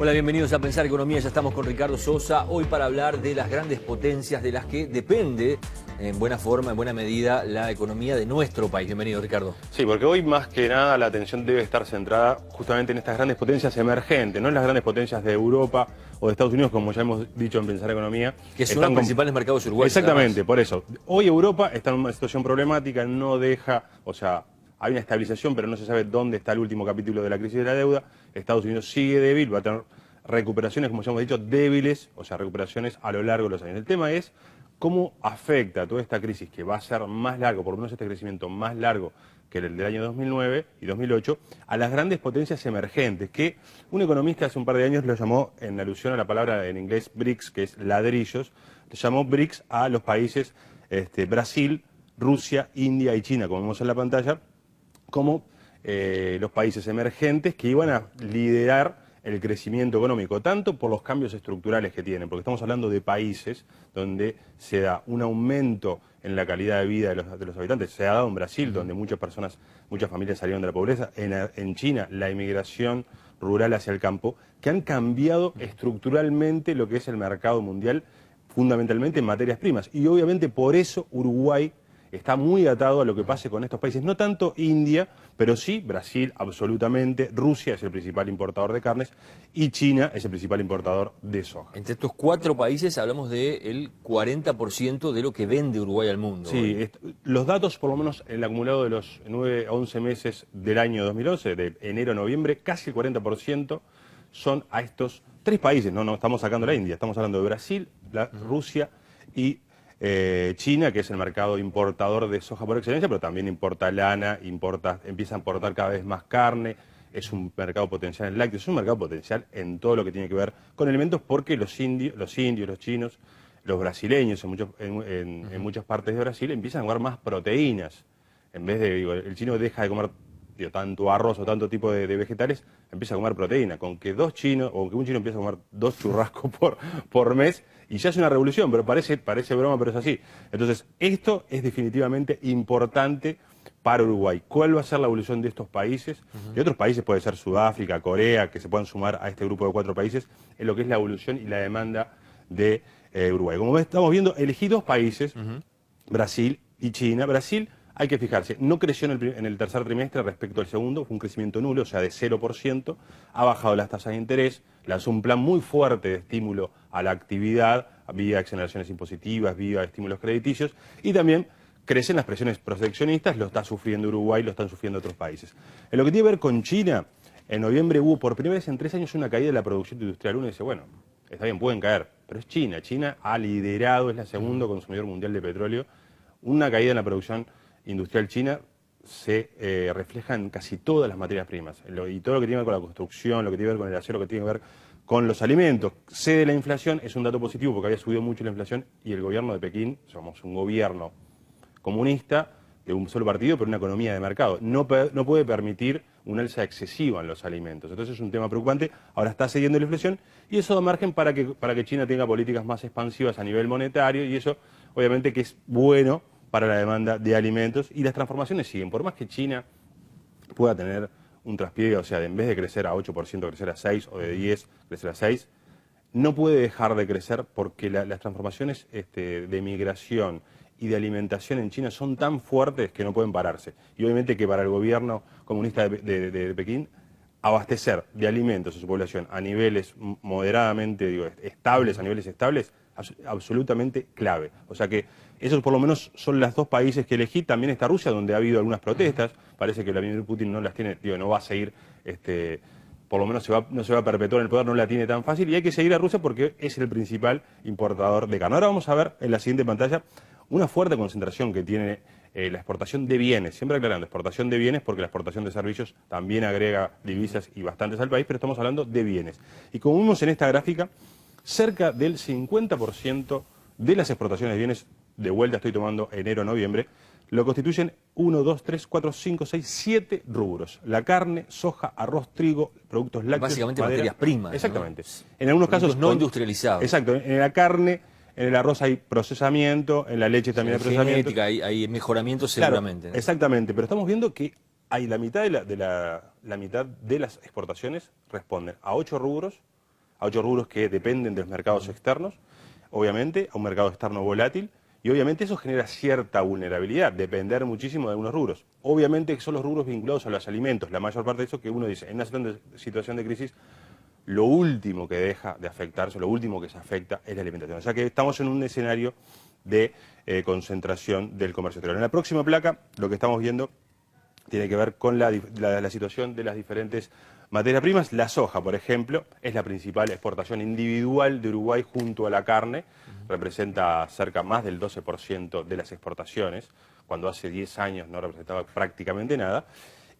Hola, bienvenidos a Pensar Economía. Ya estamos con Ricardo Sosa, hoy para hablar de las grandes potencias de las que depende, en buena forma, en buena medida, la economía de nuestro país. Bienvenido, Ricardo. Sí, porque hoy más que nada la atención debe estar centrada justamente en estas grandes potencias emergentes, no en las grandes potencias de Europa o de Estados Unidos, como ya hemos dicho en Pensar Economía. Que son los principales mercados uruguayos. Exactamente, por eso. Hoy Europa está en una situación problemática, no deja, o sea, hay una estabilización, pero no se sabe dónde está el último capítulo de la crisis de la deuda. Estados Unidos sigue débil, va a tener recuperaciones, como ya hemos dicho, débiles, o sea, recuperaciones a lo largo de los años. El tema es cómo afecta toda esta crisis, que va a ser más largo, por lo menos este crecimiento más largo que el del año 2009 y 2008, a las grandes potencias emergentes, que un economista hace un par de años lo llamó, en alusión a la palabra en inglés BRICS, que es ladrillos, le llamó BRICS a los países Brasil, Rusia, India y China, como vemos en la pantalla, como los países emergentes que iban a liderar el crecimiento económico, tanto por los cambios estructurales que tienen, porque estamos hablando de países donde se da un aumento en la calidad de vida de los habitantes. Se ha dado en Brasil, donde muchas personas, muchas familias salieron de la pobreza, en China, la inmigración rural hacia el campo, que han cambiado estructuralmente lo que es el mercado mundial, fundamentalmente en materias primas. Y obviamente por eso Uruguay está muy atado a lo que pase con estos países. No tanto India, pero sí Brasil, absolutamente. Rusia es el principal importador de carnes y China es el principal importador de soja. Entre estos cuatro países hablamos del 40% de lo que vende Uruguay al mundo. Sí, los datos, por lo menos el acumulado de los 9 a 11 meses del año 2011, de enero a noviembre, casi el 40% son a estos tres países. No estamos sacando la India, estamos hablando de Brasil, Rusia y China, que es el mercado importador de soja por excelencia, pero también importa lana, empieza a importar cada vez más carne, es un mercado potencial en lácteos, es un mercado potencial en todo lo que tiene que ver con alimentos, porque los indios, los chinos, los brasileños en muchas partes de Brasil empiezan a comer más proteínas. En vez de, el chino deja de comer tanto arroz o tanto tipo de vegetales, empieza a comer proteína. Con que un chino empieza a comer 2 churrascos por mes, y ya es una revolución, pero parece broma, pero es así. Entonces, esto es definitivamente importante para Uruguay. ¿Cuál va a ser la evolución de estos países? De otros países, puede ser Sudáfrica, Corea, que se puedan sumar a este grupo de 4 países, en lo que es la evolución y la demanda de Uruguay. Como estamos viendo, elegí 2 países, Brasil y China. Brasil, hay que fijarse, no creció en el tercer trimestre respecto al segundo, fue un crecimiento nulo, o sea, de 0%, ha bajado las tasas de interés, lanzó un plan muy fuerte de estímulo a la actividad, vía exoneraciones impositivas, vía estímulos crediticios, y también crecen las presiones proteccionistas, lo está sufriendo Uruguay, lo están sufriendo otros países. En lo que tiene que ver con China, en noviembre hubo por primera vez en 3 años una caída de la producción industrial. Uno dice, bueno, está bien, pueden caer, pero es China. China ha liderado, es la segundo consumidor mundial de petróleo. Una caída en la producción industrial china se refleja en casi todas las materias primas, y todo lo que tiene que ver con la construcción, lo que tiene que ver con el acero, lo que tiene que ver con los alimentos. Cede la inflación, es un dato positivo porque había subido mucho la inflación, y el gobierno de Pekín, somos un gobierno comunista de un solo partido, pero una economía de mercado, no puede permitir una alza excesiva en los alimentos. Entonces es un tema preocupante. Ahora está cediendo la inflación, y eso da margen para que China tenga políticas más expansivas a nivel monetario, y eso obviamente que es bueno para la demanda de alimentos, y las transformaciones siguen. Por más que China pueda tener un traspié, o sea, en vez de crecer a 8%, crecer a 6%, o de 10%, crecer a 6%, no puede dejar de crecer, porque las transformaciones de migración y de alimentación en China son tan fuertes que no pueden pararse. Y obviamente que para el gobierno comunista de Pekín, abastecer de alimentos a su población a niveles moderadamente, estables, a niveles estables, absolutamente clave. O sea que esos por lo menos son los 2 países que elegí. También está Rusia, donde ha habido algunas protestas. Parece que Vladimir Putin no las tiene, no va a seguir, por lo menos no se va a perpetuar en el poder, no la tiene tan fácil, y hay que seguir a Rusia porque es el principal importador de carne. Ahora vamos a ver en la siguiente pantalla una fuerte concentración que tiene la exportación de bienes, siempre aclarando, exportación de bienes, porque la exportación de servicios también agrega divisas y bastantes al país, pero estamos hablando de bienes. Y como vemos en esta gráfica, cerca del 50% de las exportaciones de bienes, de vuelta estoy tomando enero-noviembre, lo constituyen 1, 2, 3, 4, 5, 6, 7 rubros. La carne, soja, arroz, trigo, productos lácteos, básicamente madera, materias primas. Exactamente. ¿No? En algunos casos no industrializados. Exacto. En la carne, en el arroz hay procesamiento, en la leche también hay procesamiento. Genética, hay mejoramiento seguramente. Claro, ¿no? Exactamente, pero estamos viendo que hay la mitad de las exportaciones responden a 8 rubros a otros rubros que dependen de los mercados externos, obviamente, a un mercado externo volátil, y obviamente eso genera cierta vulnerabilidad, depender muchísimo de algunos rubros. Obviamente que son los rubros vinculados a los alimentos, la mayor parte de eso que uno dice, en una situación de crisis, lo último que deja de afectarse, lo último que se afecta es la alimentación. O sea que estamos en un escenario de concentración del comercio exterior. En la próxima placa, lo que estamos viendo tiene que ver con la situación de las diferentes materias primas. La soja, por ejemplo, es la principal exportación individual de Uruguay junto a la carne. Representa cerca más del 12% de las exportaciones, cuando hace 10 años no representaba prácticamente nada.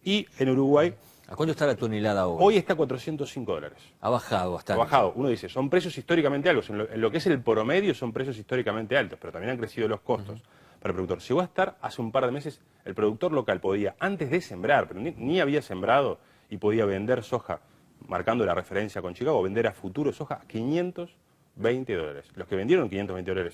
Y en Uruguay... ¿A cuánto está la tonelada hoy? Hoy está a $405. Ha bajado bastante. Ha bajado. Uno dice, son precios históricamente altos. En lo que es el promedio son precios históricamente altos, pero también han crecido los costos para el productor. Llegó a estar hace un par de meses, el productor local podía, antes de sembrar, pero ni había sembrado, y podía vender soja, marcando la referencia con Chicago, vender a futuro soja a $520. Los que vendieron $520,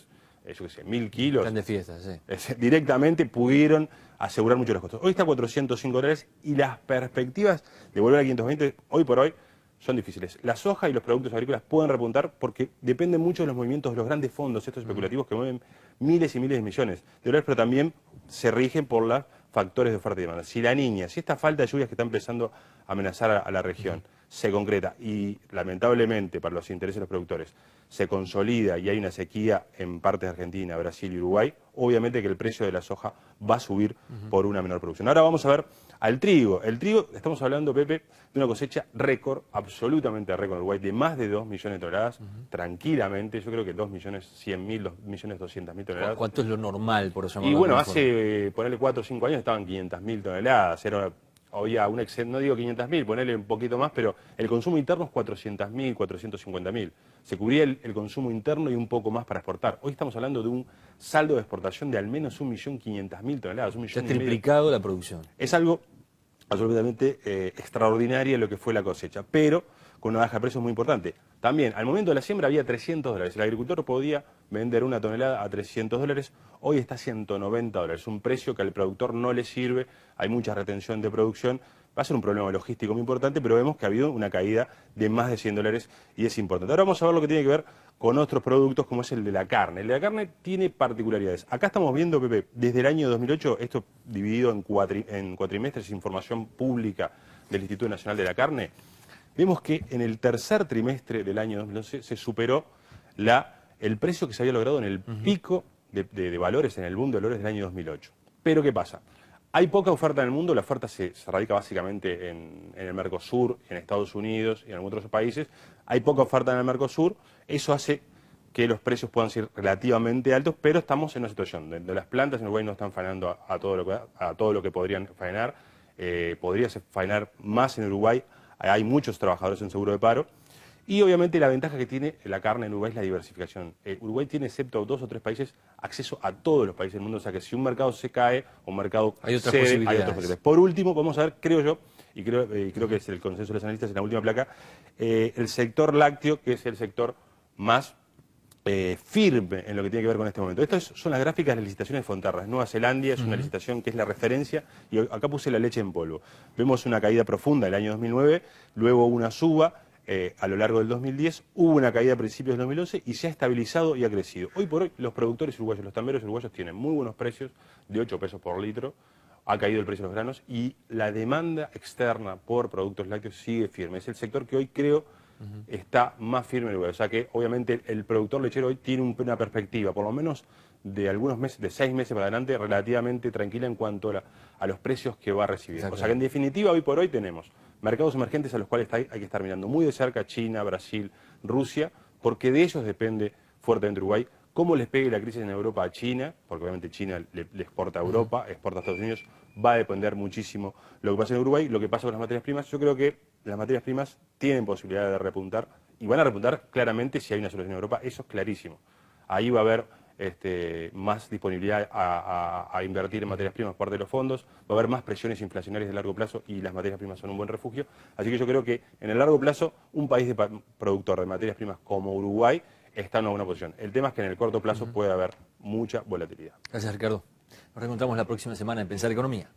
yo qué sé, 1000 kilos. Están de fiesta, sí. Directamente pudieron asegurar mucho los costos. Hoy está a $405 y las perspectivas de volver a 520, hoy por hoy, son difíciles. La soja y los productos agrícolas pueden repuntar porque dependen mucho de los movimientos de los grandes fondos, estos especulativos que mueven miles y miles de millones de dólares, pero también se rigen por los factores de oferta y demanda. Si esta falta de lluvias que está empezando a amenazar a la región se concreta y lamentablemente para los intereses de los productores se consolida y hay una sequía en partes de Argentina, Brasil y Uruguay, obviamente que el precio de la soja va a subir por una menor producción. Ahora vamos a ver al trigo. El trigo, estamos hablando, Pepe, de una cosecha récord, absolutamente récord en Uruguay, de más de 2 millones de toneladas, tranquilamente, yo creo que 2.100.000, 2.200.000 toneladas. ¿Cuánto es lo normal, por eso? Y bueno, hace, ponerle 4 o 5 años estaban 500.000 toneladas, había un excedente, no digo 500.000, ponerle un poquito más, pero el consumo interno es 400.000, 450.000. Se cubría el consumo interno y un poco más para exportar. Hoy estamos hablando de un saldo de exportación de al menos 1.500.000 toneladas. Se ha triplicado la producción. Es algo absolutamente extraordinario lo que fue la cosecha, pero con una baja de precios muy importante. También, al momento de la siembra había $300. El agricultor podía vender una tonelada a $300. Hoy está a $190. Un precio que al productor no le sirve. Hay mucha retención de producción. Va a ser un problema logístico muy importante, pero vemos que ha habido una caída de más de $100 y es importante. Ahora vamos a ver lo que tiene que ver con otros productos como es el de la carne. El de la carne tiene particularidades. Acá estamos viendo, Pepe, desde el año 2008, esto dividido en cuatrimestres, información pública del Instituto Nacional de la Carne, vemos que en el tercer trimestre del año 2011 se superó el precio que se había logrado en el pico de valores, en el boom de valores del año 2008. Pero ¿qué pasa? Hay poca oferta en el mundo, la oferta se radica básicamente en el Mercosur, en Estados Unidos y en algunos otros países. Hay poca oferta en el Mercosur, eso hace que los precios puedan ser relativamente altos, pero estamos en una situación donde las plantas en Uruguay no están faenando a todo lo que podrían faenar. Podría faenar más en Uruguay, hay muchos trabajadores en seguro de paro. Y obviamente la ventaja que tiene la carne en Uruguay es la diversificación. Uruguay tiene, excepto 2 o 3 países, acceso a todos los países del mundo. O sea que si un mercado se cae o un mercado hay otras cede, posibilidades. hay otras posibilidades. Por último, vamos a ver, creo yo, y creo que es el consenso de los analistas en la última placa, el sector lácteo, que es el sector más firme en lo que tiene que ver con este momento. Estas son las gráficas de las licitaciones de Fonterra. Nueva Zelanda es una licitación que es la referencia, y acá puse la leche en polvo. Vemos una caída profunda el año 2009, luego una suba a lo largo del 2010, hubo una caída a principios del 2011 y se ha estabilizado y ha crecido. Hoy por hoy los productores uruguayos, los tamberos uruguayos tienen muy buenos precios, de 8 pesos por litro, ha caído el precio de los granos y la demanda externa por productos lácteos sigue firme. Es el sector que hoy creo está más firme en Uruguay. O sea que obviamente el productor lechero hoy tiene una perspectiva, por lo menos de algunos meses, de 6 meses para adelante, relativamente tranquila en cuanto a los precios que va a recibir. O sea que en definitiva hoy por hoy tenemos mercados emergentes a los cuales hay que estar mirando muy de cerca: China, Brasil, Rusia, porque de ellos depende fuertemente Uruguay. Cómo les pegue la crisis en Europa a China, porque obviamente China le exporta a Europa, exporta a Estados Unidos, va a depender muchísimo lo que pasa en Uruguay, lo que pasa con las materias primas. Yo creo que las materias primas tienen posibilidad de repuntar, y van a repuntar claramente si hay una solución en Europa, eso es clarísimo. Ahí va a haber más disponibilidad a invertir en materias primas por parte de los fondos, va a haber más presiones inflacionarias de largo plazo y las materias primas son un buen refugio. Así que yo creo que en el largo plazo un país productor de materias primas como Uruguay está en una buena posición. El tema es que en el corto plazo puede haber mucha volatilidad. Gracias, Ricardo. Nos reencontramos la próxima semana en Pensar Economía.